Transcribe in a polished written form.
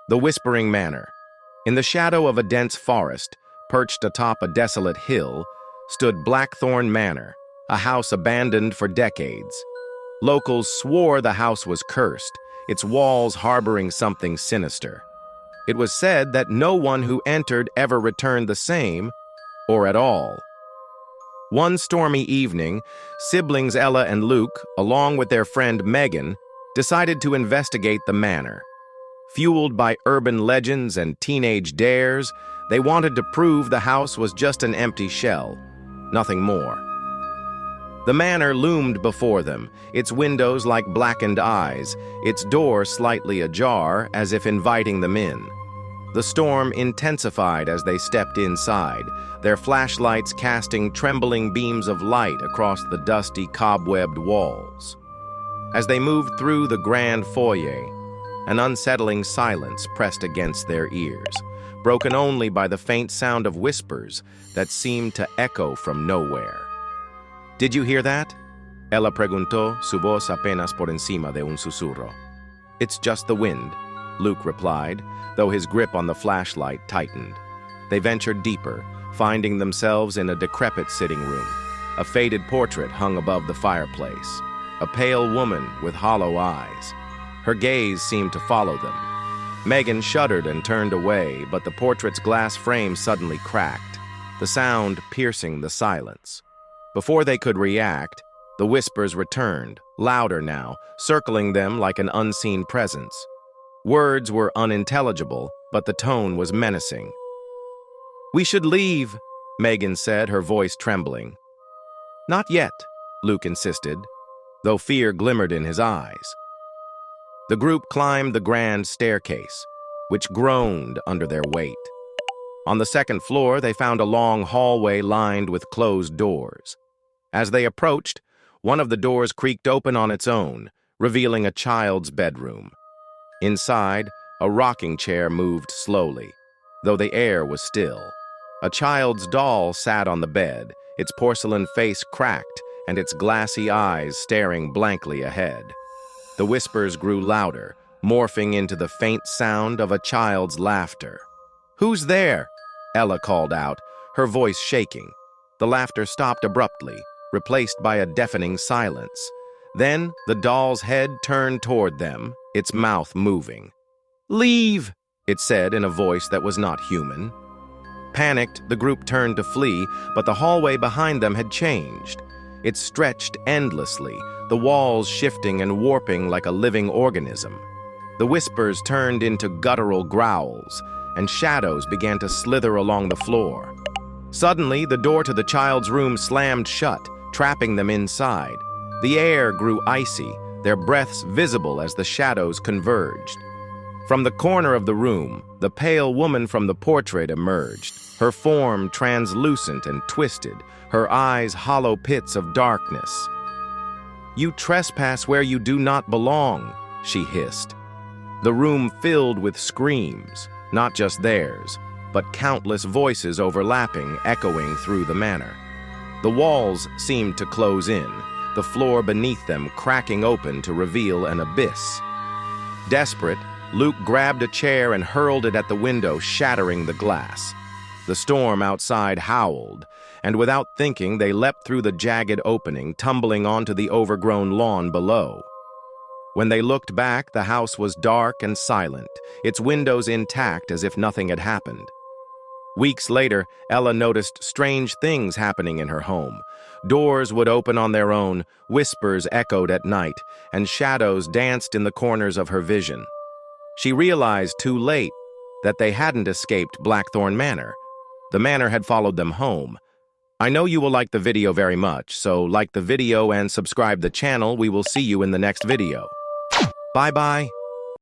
The Whispering Manor. In the shadow of a dense forest, perched atop a desolate hill, stood Blackthorn Manor, a house abandoned for decades. Locals swore the house was cursed, its walls harboring something sinister. It was said that no one who entered ever returned the same, or at all. One stormy evening, siblings Ella and Luke, along with their friend Megan, decided to investigate the manor. Fueled by urban legends and teenage dares, they wanted to prove the house was just an empty shell, nothing more. The manor loomed before them, its windows like blackened eyes, its door slightly ajar as if inviting them in. The storm intensified as they stepped inside, their flashlights casting trembling beams of light across the dusty, cobwebbed walls. As they moved through the grand foyer, an unsettling silence pressed against their ears, broken only by the faint sound of whispers that seemed to echo from nowhere. "Did you hear that?" Ella preguntó, su voz apenas por encima de un susurro. "It's just the wind," Luke replied, though his grip on the flashlight tightened. They ventured deeper, finding themselves in a decrepit sitting room. A faded portrait hung above the fireplace, a pale woman with hollow eyes. Her gaze seemed to follow them. Megan shuddered and turned away, but the portrait's glass frame suddenly cracked, the sound piercing the silence. Before they could react, the whispers returned, louder now, circling them like an unseen presence. Words were unintelligible, but the tone was menacing. "We should leave," Megan said, her voice trembling. "Not yet," Luke insisted, though fear glimmered in his eyes. The group climbed the grand staircase, which groaned under their weight. On the second floor, they found a long hallway lined with closed doors. As they approached, one of the doors creaked open on its own, revealing a child's bedroom. Inside, a rocking chair moved slowly, though the air was still. A child's doll sat on the bed, its porcelain face cracked and its glassy eyes staring blankly ahead. The whispers grew louder, morphing into the faint sound of a child's laughter. "Who's there?" Ella called out, her voice shaking. The laughter stopped abruptly, replaced by a deafening silence. Then the doll's head turned toward them, its mouth moving. "Leave," it said in a voice that was not human. Panicked, the group turned to flee, but the hallway behind them had changed. It stretched endlessly, the walls shifting and warping like a living organism. The whispers turned into guttural growls, and shadows began to slither along the floor. Suddenly, the door to the child's room slammed shut, trapping them inside. The air grew icy, their breaths visible as the shadows converged. From the corner of the room, the pale woman from the portrait emerged, her form translucent and twisted, her eyes hollow pits of darkness. "You trespass where you do not belong," she hissed. The room filled with screams, not just theirs, but countless voices overlapping, echoing through the manor. The walls seemed to close in, the floor beneath them cracking open to reveal an abyss. Desperate, Luke grabbed a chair and hurled it at the window, shattering the glass. The storm outside howled, and without thinking, they leapt through the jagged opening, tumbling onto the overgrown lawn below. When they looked back, the house was dark and silent, its windows intact as if nothing had happened. Weeks later, Ella noticed strange things happening in her home. Doors would open on their own, whispers echoed at night, and shadows danced in the corners of her vision. She realized too late that they hadn't escaped Blackthorn Manor. The manor had followed them home. I know you will like the video very much, so like the video and subscribe the channel. We will see you in the next video. Bye-bye.